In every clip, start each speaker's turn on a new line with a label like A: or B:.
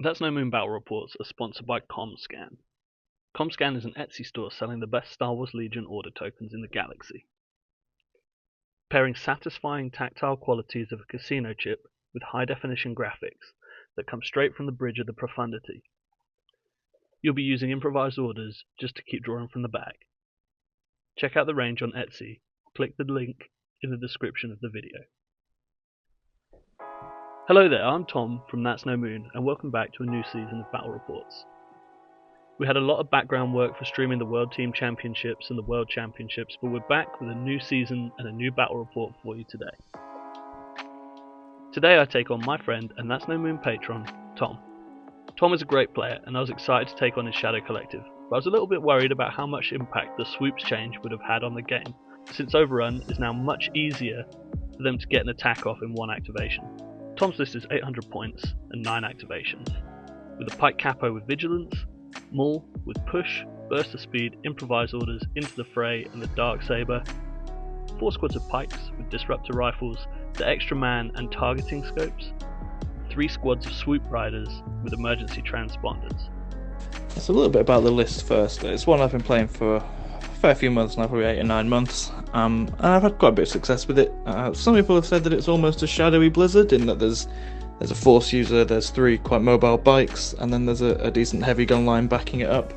A: That's No Moon Battle Reports are sponsored by ComScan. ComScan is an Etsy store selling the best Star Wars Legion order tokens in the galaxy. Pairing satisfying tactile qualities of a casino chip with high-definition graphics that come straight from the bridge of the profundity. You'll be using improvised orders just to keep drawing from the bag. Check out the range on Etsy. Click the link in the description of the video. Hello there, I'm Tom from That's No Moon, and welcome back to a new season of Battle Reports. We had a lot of background work for streaming the World Team Championships and the World Championships, but we're back with a new season and a new battle report for you today. Today I take on my friend and That's No Moon patron, Tom. Tom is a great player, and I was excited to take on his Shadow Collective, but I was a little bit worried about how much impact the Swoops change would have had on the game, since Overrun is now much easier for them to get an attack off in one activation. Tom's list is 800 points and 9 activations, with a Pyke Capo with Vigilance, Maul with Push, Burst of Speed, Improvised Orders, Into the Fray and the Dark Saber, 4 squads of Pykes with Disruptor Rifles, the Extra Man and Targeting Scopes, 3 squads of Swoop Riders with Emergency Transponders.
B: It's a little bit about the list first. It's one I've been playing for a fair few months now, probably 8 or 9 months, and I've had quite a bit of success with it. Some people have said that it's almost a shadowy Blizzard in that there's a Force user, there's 3 quite mobile bikes, and then there's a decent heavy gun line backing it up.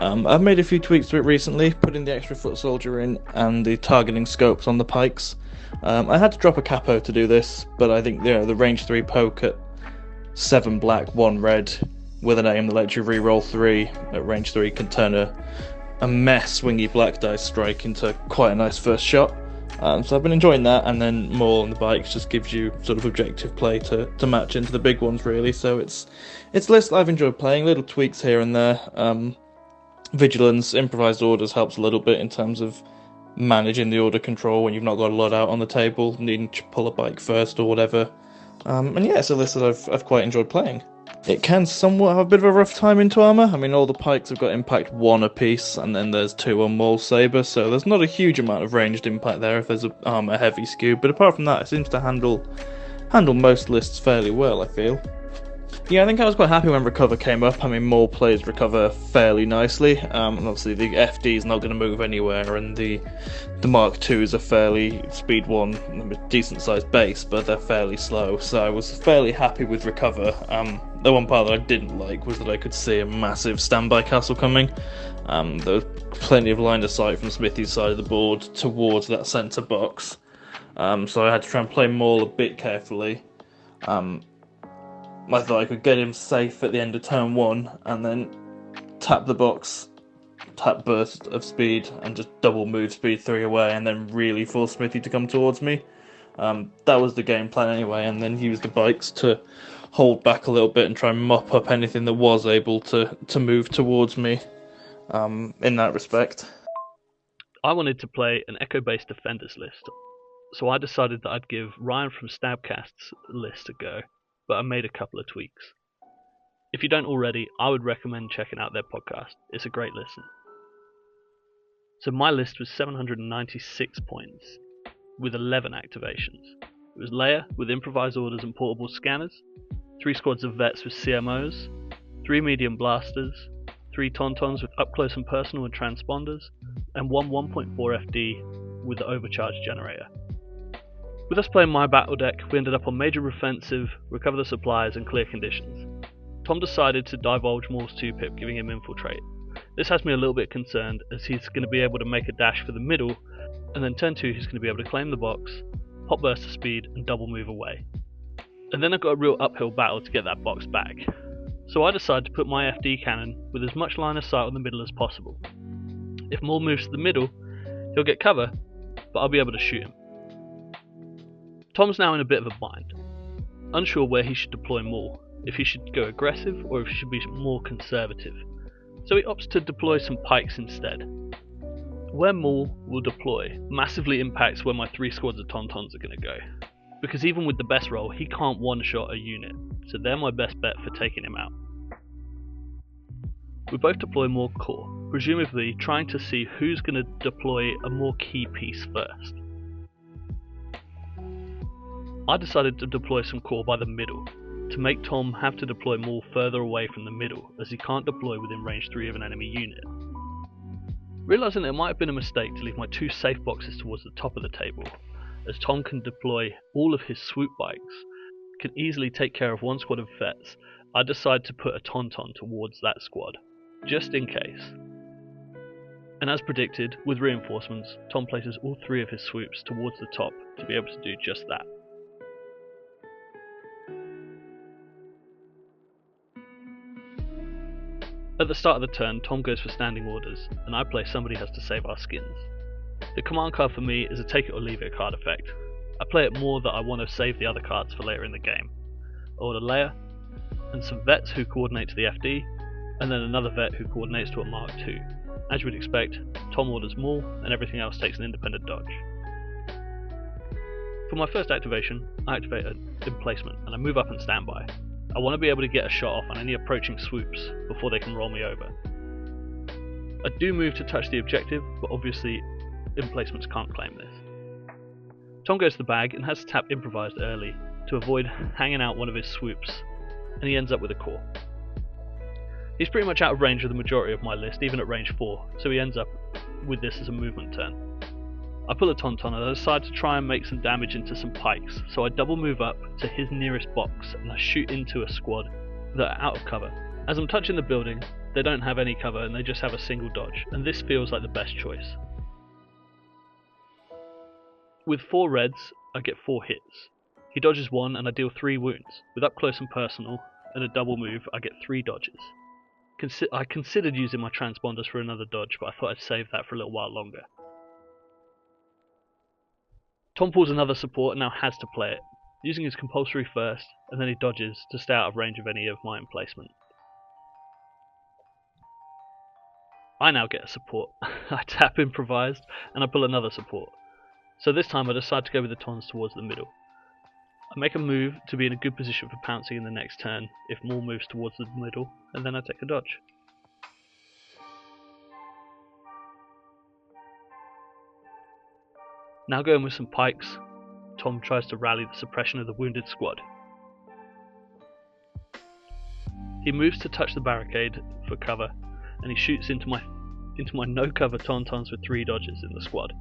B: I've made a few tweaks to it recently, putting the extra foot soldier in and the targeting scopes on the Pykes. I had to drop a capo to do this, but I think the range 3 poke at 7 black, 1 red with an aim that lets you reroll 3 at range 3 can turn a mess swingy black dice strike into quite a nice first shot. So I've been enjoying that, and then Maul on the bikes just gives you sort of objective play to match into the big ones really. So it's a list I've enjoyed playing, little tweaks here and there. Vigilance, Improvised Orders helps a little bit in terms of managing the order control when you've not got a lot out on the table, needing to pull a bike first or whatever. And yeah, it's a list that I've quite enjoyed playing. It can somewhat have a bit of a rough time into armour. I mean, all the Pykes have got impact 1 apiece, and then there's 2 on Maul Saber, so there's not a huge amount of ranged impact there if there's a armour heavy skew, but apart from that, it seems to handle most lists fairly well, I feel. Yeah, I think I was quite happy when Recover came up. I mean, Maul plays Recover fairly nicely, and obviously the FD is not going to move anywhere, and the Mark II is a fairly speed 1, decent sized base, but they're fairly slow, so I was fairly happy with Recover. The one part that I didn't like was that I could see a massive standby castle coming. There was plenty of line of sight from Smithy's side of the board towards that centre box, so I had to try and play Maul a bit carefully. I thought I could get him safe at the end of turn 1 and then tap the box, tap burst of speed and just double move speed 3 away and then really force Smithy to come towards me. That was the game plan anyway, and then use the bikes to hold back a little bit and try and mop up anything that was able to move towards me in that respect.
A: I wanted to play an echo-based defenders list, so I decided that I'd give Ryan from Stabcast's list a go, but I made a couple of tweaks. If you don't already, I would recommend checking out their podcast. It's a great listen. So my list was 796 points, with 11 activations. It was Leia with Improvised Orders and Portable Scanners, 3 squads of Vets with CMOs, 3 Medium Blasters, 3 Tauntauns with Up Close and Personal and Transponders, and 1 1.4 FD with the Overcharge Generator. With us playing my battle deck, we ended up on Major Offensive, Recover the Supplies and Clear Conditions. Tom decided to divulge Maul's 2-pip, giving him Infiltrate. This has me a little bit concerned, as he's going to be able to make a dash for the middle, and then turn 2 he's going to be able to claim the box, pop Burst of Speed and double move away. And then I've got a real uphill battle to get that box back. So I decided to put my FD cannon with as much line of sight on the middle as possible. If Maul moves to the middle, he'll get cover, but I'll be able to shoot him. Tom's now in a bit of a bind, unsure where he should deploy Maul, if he should go aggressive or if he should be more conservative, so he opts to deploy some Pykes instead. Where Maul will deploy massively impacts where my 3 squads of Tauntauns are going to go, because even with the best roll he can't one-shot a unit, so they're my best bet for taking him out. We both deploy more core, presumably trying to see who's going to deploy a more key piece first. I decided to deploy some core by the middle, to make Tom have to deploy Maul further away from the middle, as he can't deploy within range 3 of an enemy unit. Realising it might have been a mistake to leave my 2 safe boxes towards the top of the table, as Tom can deploy all of his swoop bikes, can easily take care of one squad of vets, I decide to put a Tauntaun towards that squad, just in case. And as predicted, with reinforcements, Tom places all 3 of his swoops towards the top to be able to do just that. At the start of the turn, Tom goes for standing orders, and I play Somebody Has to Save Our Skins. The command card for me is a take it or leave it card effect. I play it more that I want to save the other cards for later in the game. I order Leia, and some vets who coordinate to the FD, and then another vet who coordinates to a Mark II. As you would expect, Tom orders Maul, and everything else takes an independent dodge. For my first activation, I activate an emplacement, and I move up and stand by. I want to be able to get a shot off on any approaching swoops before they can roll me over. I do move to touch the objective, but obviously emplacements can't claim this. Tom goes to the bag and has to tap improvised early to avoid hanging out one of his swoops, and he ends up with a core. He's pretty much out of range of the majority of my list, even at range 4, so he ends up with this as a movement turn. I pull a Tauntaun and I decide to try and make some damage into some Pykes, so I double move up to his nearest box and I shoot into a squad that are out of cover. As I'm touching the building, they don't have any cover and they just have a single dodge, and this feels like the best choice. With 4 reds, I get 4 hits. He dodges 1 and I deal 3 wounds. With up close and personal and a double move, I get 3 dodges. I considered using my transponders for another dodge, but I thought I'd save that for a little while longer. Tom pulls another support and now has to play it, using his compulsory first, and then he dodges to stay out of range of any of my emplacement. I now get a support. I tap improvised and I pull another support. So this time I decide to go with the Tons towards the middle. I make a move to be in a good position for pouncing in the next turn if Maul moves towards the middle, and then I take a dodge. Now going with some Pykes, Tom tries to rally the suppression of the wounded squad. He moves to touch the barricade for cover, and he shoots into my no cover Tauntauns with 3 dodges in the squad.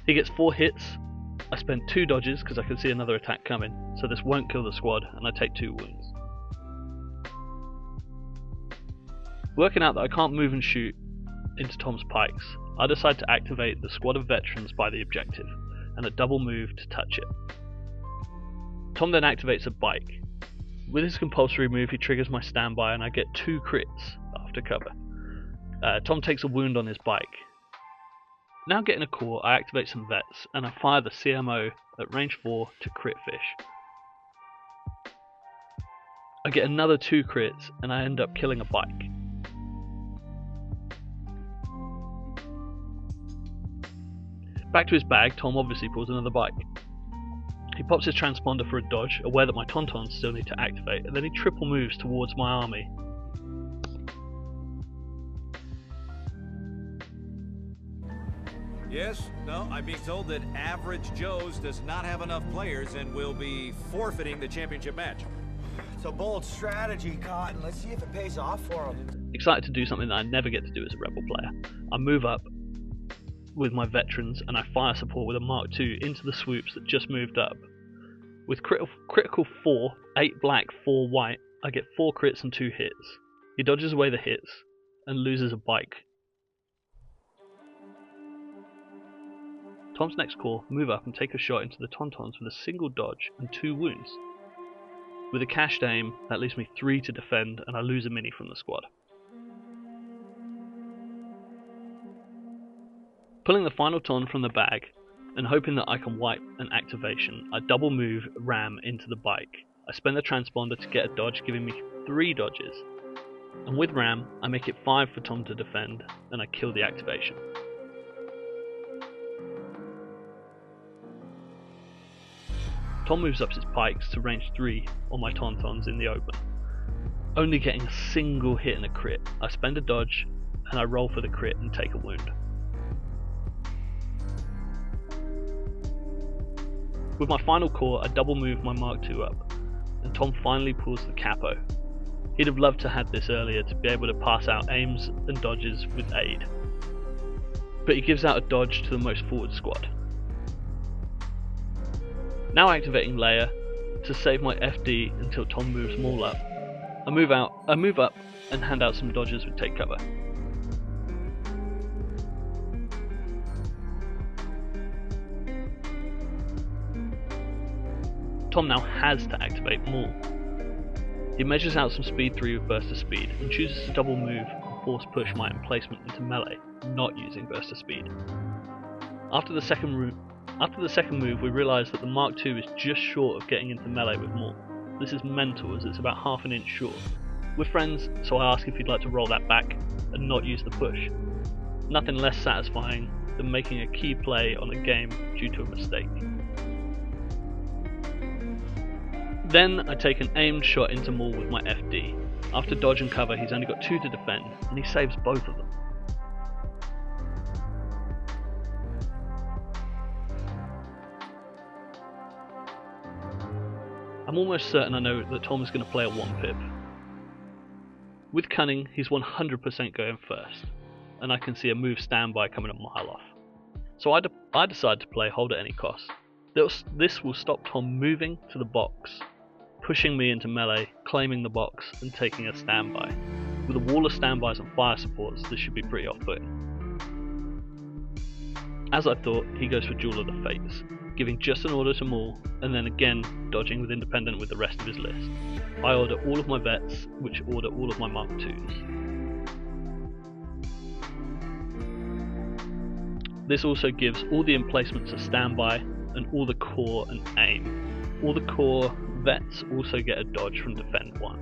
A: He gets 4 hits. I spend 2 dodges because I can see another attack coming, so this won't kill the squad, and I take 2 wounds. Working out that I can't move and shoot into Tom's Pykes, I decide to activate the squad of veterans by the objective, and a double move to touch it. Tom then activates a bike. With his compulsory move he triggers my standby and I get 2 crits after cover. Tom takes a wound on his bike. Now getting a core, I activate some vets and I fire the CMO at range 4 to crit fish. I get another 2 crits and I end up killing a bike. Back to his bag, Tom obviously pulls another bike. He pops his transponder for a dodge, aware that my Tauntauns still need to activate, and then he triple moves towards my army.
C: Yes, no, I'm being told that Average Joe's does not have enough players and will be forfeiting the championship match.
D: It's a bold strategy, Cotton. Let's see if it pays off for him.
A: Excited to do something that I never get to do as a Rebel player. I move up with my veterans and I fire support with a Mark II into the swoops that just moved up. With critical 4, 8 black, 4 white, I get 4 crits and 2 hits. He dodges away the hits and loses a bike. Tom's next call, move up and take a shot into the Tauntauns with a single dodge and 2 wounds. With a cached aim, that leaves me 3 to defend and I lose a mini from the squad. Pulling the final Taun from the bag and hoping that I can wipe an activation, I double move Ram into the bike. I spend the transponder to get a dodge, giving me 3 dodges. And with Ram, I make it 5 for Tom to defend and I kill the activation. Tom moves up his Pykes to range 3 on my Tauntauns in the open. Only getting a single hit and a crit, I spend a dodge and I roll for the crit and take a wound. With my final core, I double move my Mark II up. and Tom finally pulls the capo. He'd have loved to have this earlier to be able to pass out aims and dodges with aid. But he gives out a dodge to the most forward squad. Now activating Leia to save my FD until Tom moves Maul up. I move up and hand out some dodges with take cover. Tom now has to activate Maul. He measures out some speed 3 with burst of speed and chooses to double move and force push my emplacement into melee, not using burst of speed. After the second move we realise that the Mark II is just short of getting into melee with Maul. This is mental as it's about half an inch short. We're friends, so I ask if he'd like to roll that back and not use the push. Nothing less satisfying than making a key play on a game due to a mistake. Then I take an aimed shot into Maul with my FD. After dodge and cover he's only got 2 to defend and he saves both of them. I'm almost certain I know that Tom is going to play a 1-pip. With cunning he's 100% going first, and I can see a move standby coming a mile off. So I decide to play hold at any cost. This will stop Tom moving to the box, pushing me into melee, claiming the box and taking a standby. With a wall of standbys and fire supports this should be pretty off-putting. As I thought, he goes for Duel of the Fates, giving just an order to Maul and then again dodging with independent with the rest of his list. I order all of my vets, which order all of my Mark IIs. This also gives all the emplacements a standby and all the core and aim. All the core vets also get a dodge from defend 1.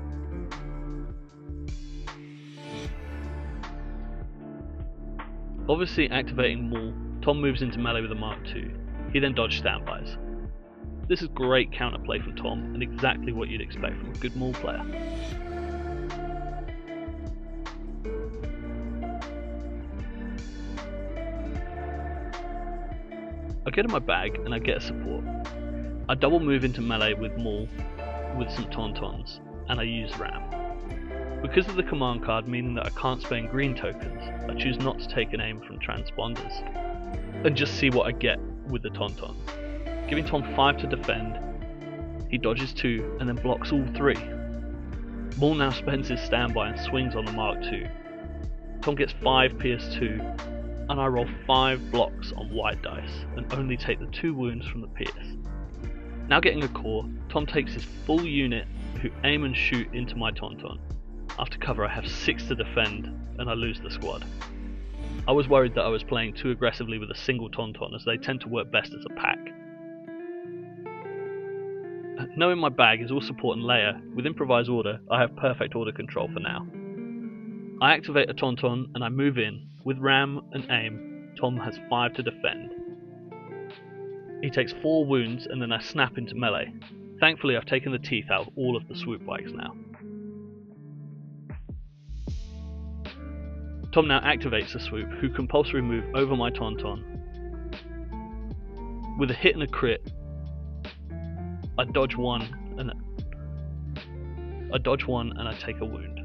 A: Obviously activating Maul, Tom moves into melee with a Mark II. He then dodge standbys. This is great counterplay from Tom and exactly what you'd expect from a good Maul player. I get in my bag and I get a support. I double move into melee with Maul with some tauntauns and I use Ram. Because of the command card meaning that I can't spend green tokens, I choose not to take an aim from transponders and just see what I get with the tauntauns. Giving Tom 5 to defend, he dodges 2 and then blocks all 3. Maul now spends his standby and swings on the Mark II. Tom gets 5 PS2 and I roll 5 blocks on white dice and only take the 2 wounds from the pierce. Now getting a core, Tom takes his full unit who aim and shoot into my tauntaun. After cover I have 6 to defend and I lose the squad. I was worried that I was playing too aggressively with a single tauntaun as they tend to work best as a pack. Knowing my bag is all support and Leia, with improvised order I have perfect order control for now. I activate a tauntaun and I move in. With Ram and aim, Tom has 5 to defend. He takes 4 wounds and then I snap into melee. Thankfully I've taken the teeth out of all of the swoop bikes now. Tom now activates the swoop, who compulsory move over my tauntaun. With a hit and a crit, I dodge one and I take a wound.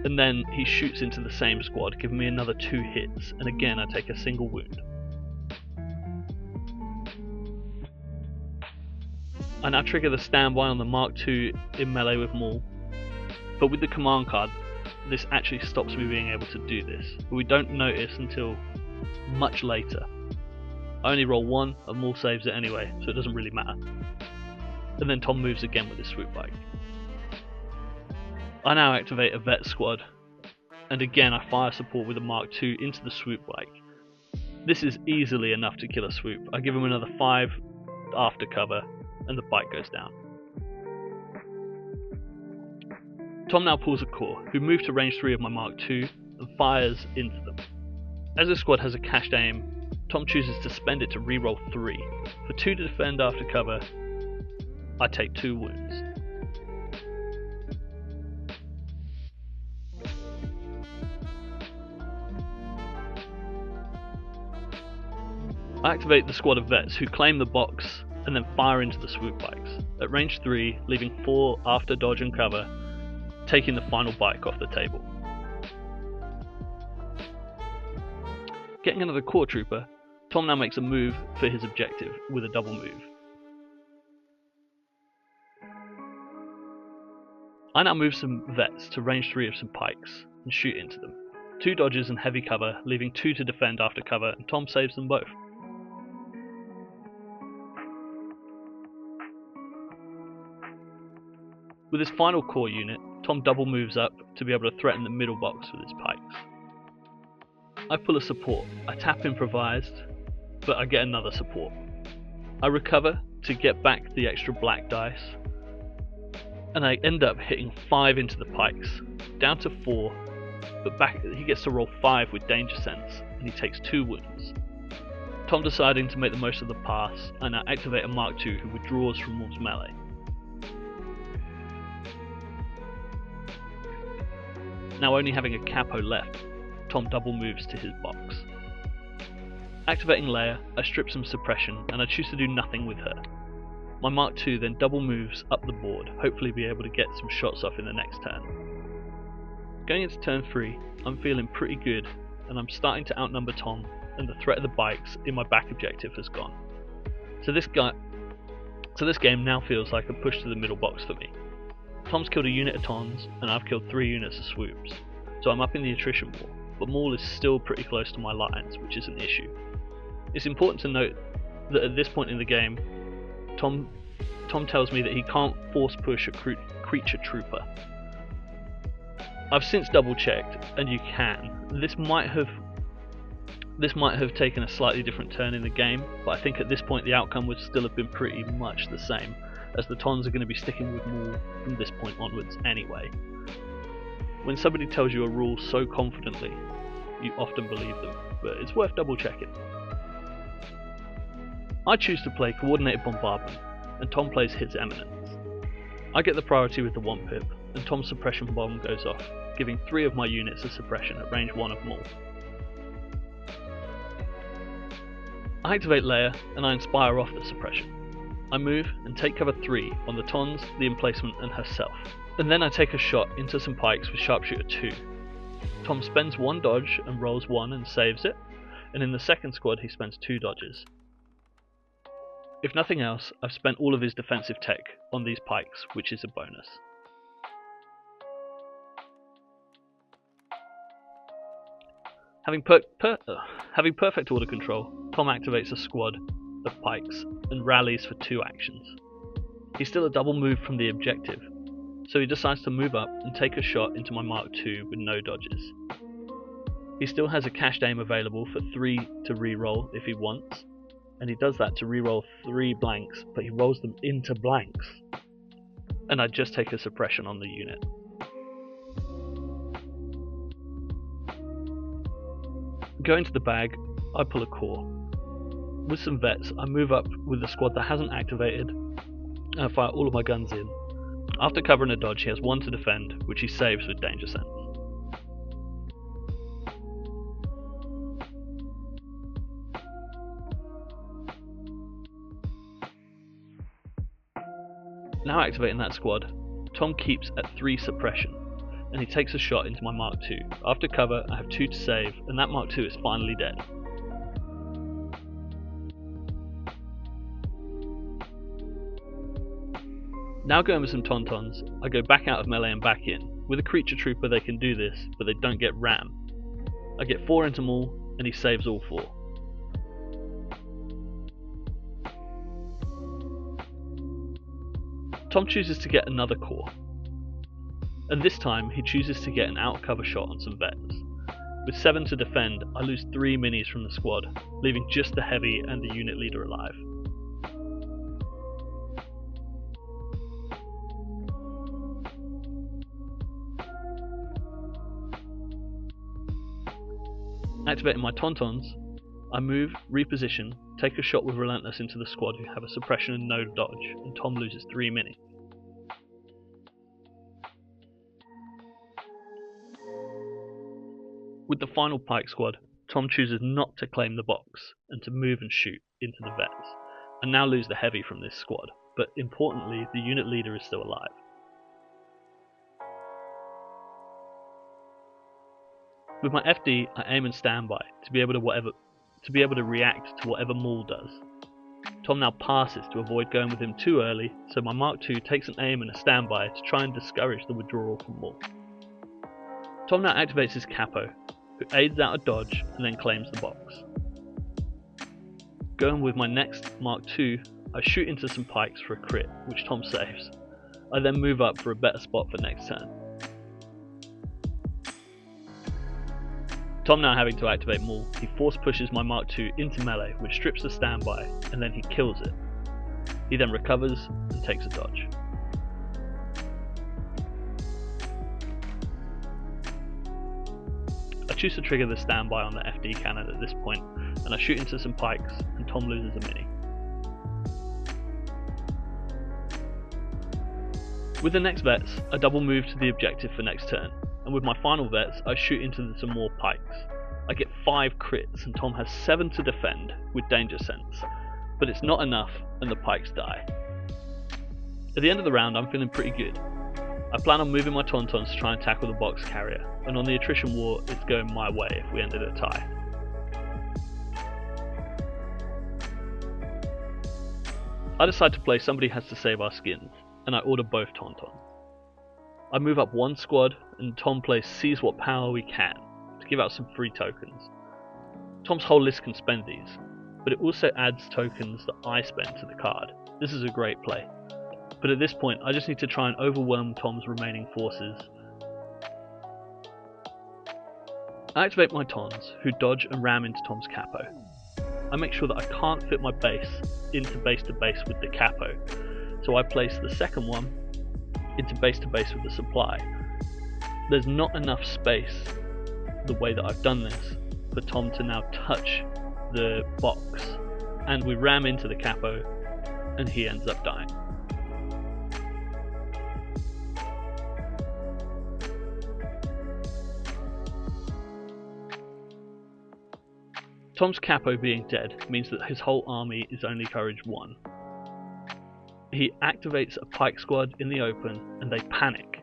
A: And then he shoots into the same squad, giving me another 2 hits, and again I take a single wound. I now trigger the standby on the Mark II in melee with Maul, but with the command card this actually stops me being able to do this, but we don't notice until much later. I only roll 1 and Maul saves it anyway, so it doesn't really matter. And then Tom moves again with his swoop bike. I now activate a vet squad, and again I fire support with a Mark II into the swoop bike. This is easily enough to kill a swoop. I give him another 5 after cover, and the bike goes down. Tom now pulls a core, who moves to range 3 of my Mark II and fires into them. As the squad has a cached aim, Tom chooses to spend it to reroll 3. For 2 to defend after cover, I take 2 wounds. I activate the squad of vets who claim the box and then fire into the swoop bikes. At range 3, leaving 4 after dodge and cover, taking the final bike off the table. Getting another core trooper, Tom now makes a move for his objective with a double move. I now move some vets to range 3 of some pikes and shoot into them. 2 dodges and heavy cover, leaving 2 to defend after cover, and Tom saves them both. With his final core unit, Tom double moves up to be able to threaten the middle box with his pikes. I pull a support. I tap improvised, but I get another support. I recover to get back the extra black dice, and I end up hitting 5 into the pikes, down to 4, but back he gets to roll 5 with danger sense, and he takes 2 wounds. Tom deciding to make the most of the pass, I now activate a Mark II who withdraws from Maul's melee. Now only having a capo left, Tom double moves to his box. Activating Leia, I strip some suppression, and I choose to do nothing with her. My Mark II then double moves up the board, hopefully be able to get some shots off in the next turn. Going into turn 3, I'm feeling pretty good, and I'm starting to outnumber Tom, and the threat of the bikes in my back objective has gone. So this game now feels like a push to the middle box for me. Tom's killed a unit of Tons, and I've killed 3 units of Swoops, so I'm up in the attrition war, but Maul is still pretty close to my lines, which is an issue. It's important to note that at this point in the game, Tom tells me that he can't force push a creature trooper. I've since double checked, and you can. This might have taken a slightly different turn in the game, but I think at this point the outcome would still have been pretty much the same, as the Tons are going to be sticking with Maul from this point onwards anyway. When somebody tells you a rule so confidently, you often believe them, but it's worth double checking. I choose to play Coordinated Bombardment, and Tom plays His Eminence. I get the priority with the 1 pip, and Tom's suppression bomb goes off, giving 3 of my units a suppression at range 1 of Maul. I activate Leia, and I inspire off the suppression. I move and take cover 3 on the Tons, the emplacement, and herself, and then I take a shot into some pikes with Sharpshooter 2. Tom spends 1 dodge and rolls 1 and saves it, and in the second squad he spends 2 dodges. If nothing else, I've spent all of his defensive tech on these pikes, which is a bonus. Having perfect order control, Tom activates a squad of pikes and rallies for 2 actions. He's still a double move from the objective, so he decides to move up and take a shot into my Mark II with no dodges. He still has a cached aim available for 3 to reroll if he wants, and he does that to reroll 3 blanks, but he rolls them into blanks. And I just take a suppression on the unit. Going to the bag, I pull a core. With some vets, I move up with the squad that hasn't activated, and I fire all of my guns in. After covering a dodge, he has 1 to defend, which he saves with danger sense. Now activating that squad, Tom keeps at 3 suppression, and he takes a shot into my Mark II. After cover, I have 2 to save, and that Mark II is finally dead. Now going with some Tauntauns, I go back out of melee and back in. With a creature trooper they can do this, but they don't get ram. I get 4 into Maul, and he saves all 4. Tom chooses to get another core, and this time he chooses to get an out-cover shot on some vets. With 7 to defend, I lose 3 minis from the squad, leaving just the heavy and the unit leader alive. Activating my Tauntauns, I move, reposition, take a shot with Relentless into the squad who have a suppression and no dodge, and Tom loses 3 minis. With the final Pike squad, Tom chooses not to claim the box and to move and shoot into the vets, I now lose the heavy from this squad, but importantly, the unit leader is still alive. With my FD, I aim and standby to be able to react to whatever Maul does. Tom now passes to avoid going with him too early, so my Mark II takes an aim and a standby to try and discourage the withdrawal from Maul. Tom now activates his capo, who aids out a dodge and then claims the box. Going with my next Mark II, I shoot into some Pykes for a crit, which Tom saves. I then move up for a better spot for next turn. Tom now having to activate Maul, he force pushes my Mark II into melee, which strips the standby, and then he kills it. He then recovers and takes a dodge. I choose to trigger the standby on the FD cannon at this point, and I shoot into some Pykes, and Tom loses a mini. With the next vets, I double move to the objective for next turn, and with my final vets, I shoot into some more Pykes. I get 5 crits, and Tom has 7 to defend with danger sense, but it's not enough, and the Pykes die. At the end of the round, I'm feeling pretty good. I plan on moving my Tauntauns to try and tackle the box carrier, and on the attrition war, it's going my way if we ended a tie. I decide to play Somebody Has to Save Our Skins, and I order both Tauntauns. I move up one squad, and Tom plays Seize What Power We Can to give out some free tokens. Tom's whole list can spend these, but it also adds tokens that I spend to the card. This is a great play. But at this point, I just need to try and overwhelm Tom's remaining forces. I activate my Tons, who dodge and ram into Tom's capo. I make sure that I can't fit my base into base to base with the capo, so I place the second one into base to base with the supply. There's not enough space, the way that I've done this, for Tom to now touch the box, and we ram into the capo, and he ends up dying. Tom's capo being dead means that his whole army is only courage 1. He activates a Pyke squad in the open and they panic.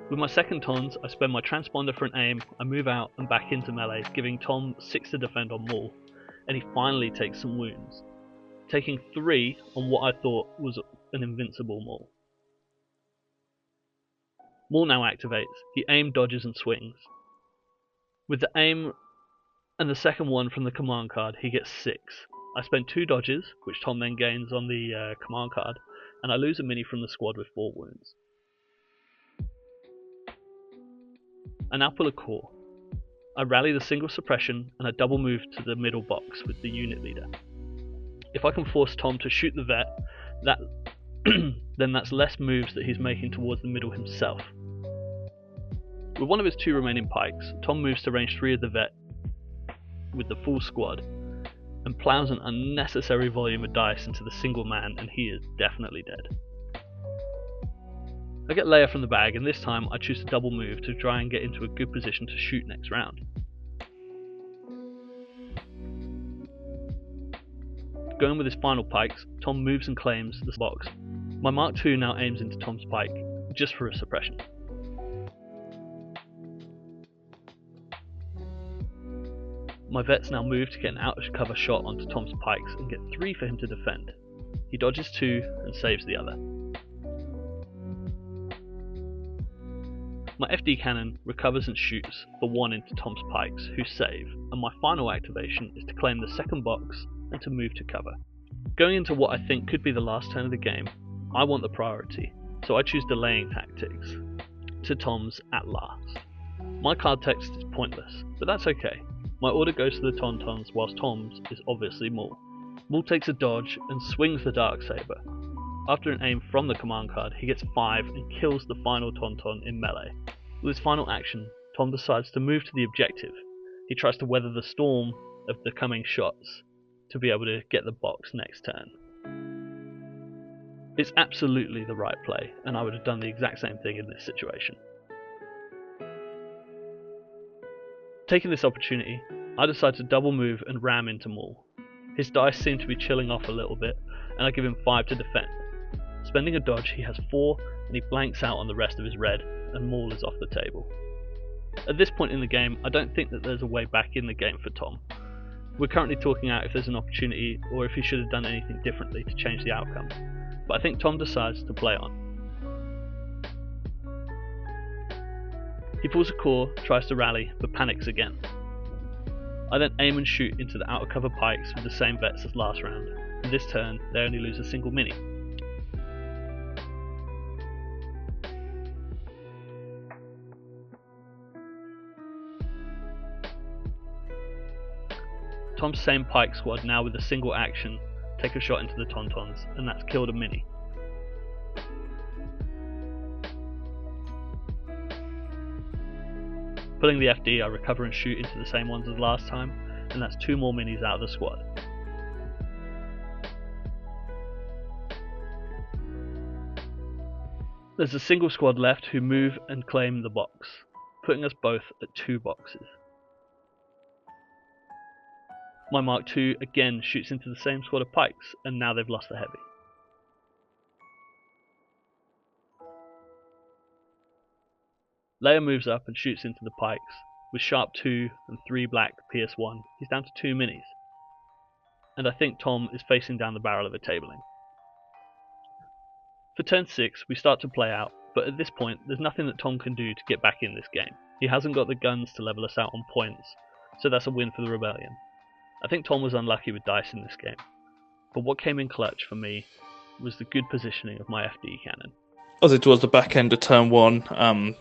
A: With my second Tons, I spend my transponder for an aim, I move out and back into melee, giving Tom 6 to defend on Maul, and he finally takes some wounds, taking 3 on what I thought was an invincible Maul. Maul now activates, he aim, dodges and swings. With the aim and the second one from the command card, he gets 6. I spend 2 dodges, which Tom then gains on the command card, and I lose a mini from the squad with 4 wounds. I now pull a core. I rally the single suppression and I double move to the middle box with the unit leader. If I can force Tom to shoot the vet, then that's less moves that he's making towards the middle himself. With one of his 2 remaining Pykes, Tom moves to range 3 of the vet with the full squad and plows an unnecessary volume of dice into the single man, and he is definitely dead. I get Leia from the bag, and this time I choose to double move to try and get into a good position to shoot next round. Going with his final Pykes, Tom moves and claims the box. My Mark II now aims into Tom's Pyke, just for a suppression. My vets now move to get an out of cover shot onto Tom's Pykes and get 3 for him to defend. He dodges 2 and saves the other. My FD cannon recovers and shoots for 1 into Tom's Pykes, who save, and my final activation is to claim the second box and to move to cover. Going into what I think could be the last turn of the game, I want the priority, so I choose delaying tactics to Tom's at last. My card text is pointless, but that's okay. My order goes to the Tauntauns whilst Tom's is obviously Maul. Maul takes a dodge and swings the Darksaber. After an aim from the command card, he gets 5 and kills the final Tauntaun in melee. With his final action, Tom decides to move to the objective. He tries to weather the storm of the coming shots to be able to get the box next turn. It's absolutely the right play, and I would have done the exact same thing in this situation. Taking this opportunity, I decide to double move and ram into Maul. His dice seem to be chilling off a little bit, and I give him 5 to defend. Spending a dodge, he has 4, and he blanks out on the rest of his red, and Maul is off the table. At this point in the game, I don't think that there's a way back in the game for Tom. We're currently talking out if there's an opportunity, or if he should have done anything differently to change the outcome, but I think Tom decides to play on. He pulls a core, tries to rally, but panics again. I then aim and shoot into the outer cover Pykes with the same vets as last round, and this turn they only lose a single mini. Tom's same Pike squad now with a single action take a shot into the Tauntauns, and that's killed a mini. Pulling the FD, I recover and shoot into the same ones as last time, and that's 2 more minis out of the squad. There's a single squad left who move and claim the box, putting us both at 2 boxes. My Mark II again shoots into the same squad of Pykes, and now they've lost the heavy. Leia moves up and shoots into the Pykes. With sharp 2 and 3 black PS1, he's down to 2 minis. And I think Tom is facing down the barrel of a tabling. For turn 6, we start to play out, but at this point, there's nothing that Tom can do to get back in this game. He hasn't got the guns to level us out on points, so that's a win for the Rebellion. I think Tom was unlucky with dice in this game, but what came in clutch for me was the good positioning of my FD cannon.
B: As it was the back end of turn 1,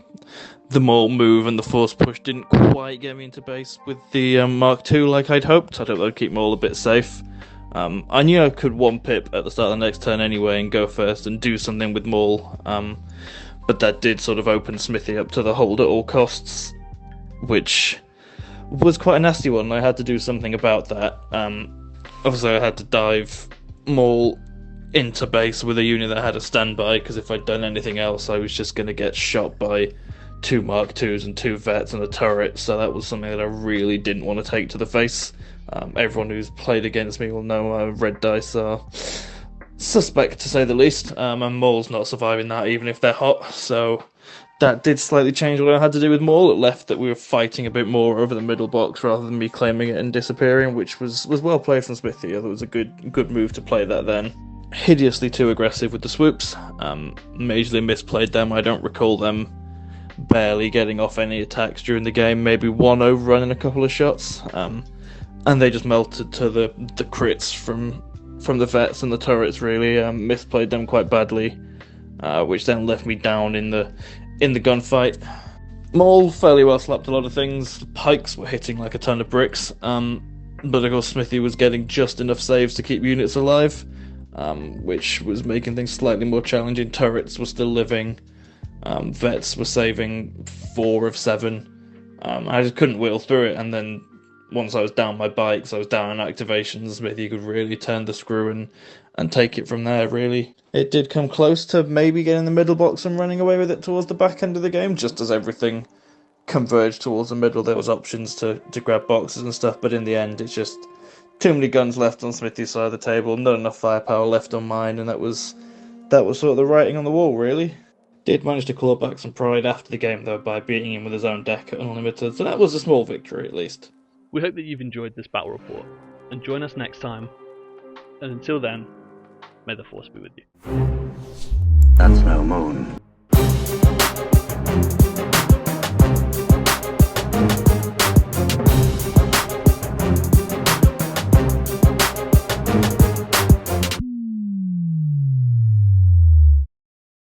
B: the Maul move and the force push didn't quite get me into base with the Mark II like I'd hoped. I thought I'd keep Maul a bit safe. I knew I could 1-pip at the start of the next turn anyway and go first and do something with Maul, but that did sort of open Smithy up to the hold at all costs, which was quite a nasty one. I had to do something about that. Obviously I had to dive Maul into base with a unit that had a standby, because if I'd done anything else I was just going to get shot by 2 Mark IIs and 2 vets and a turret, so that was something that I really didn't want to take to the face. Everyone who's played against me will know red dice are suspect to say the least, and Maul's not surviving that even if they're hot, so that did slightly change what I had to do with Maul. It left that we were fighting a bit more over the middle box rather than me claiming it and disappearing, which was well played from Smithy. I thought it was a good move to play that then. Hideously too aggressive with the swoops. Majorly misplayed them. I don't recall them barely getting off any attacks during the game, maybe 1 overrun in a couple of shots, and they just melted to the crits from the vets and the turrets really. Misplayed them quite badly, which then left me down in the gunfight. Maul fairly well slapped a lot of things. The Pykes were hitting like a ton of bricks, but of course Smithy was getting just enough saves to keep units alive, which was making things slightly more challenging. Turrets were still living, vets were saving 4 of 7. I just couldn't wheel through it, and then once I was down my bikes, I was down on activations, Smithy could really turn the screw and take it from there, really. It did come close to maybe getting the middle box and running away with it towards the back end of the game, just as everything converged towards the middle. There was options to grab boxes and stuff, but in the end it's just too many guns left on Smithy's side of the table, not enough firepower left on mine, and that was sort of the writing on the wall, really. Did manage to claw back some pride after the game, though, by beating him with his own deck at Unlimited, so that was a small victory, at least.
A: We hope that you've enjoyed this battle report, and join us next time, and until then, may the Force be with you.
E: That's no moon.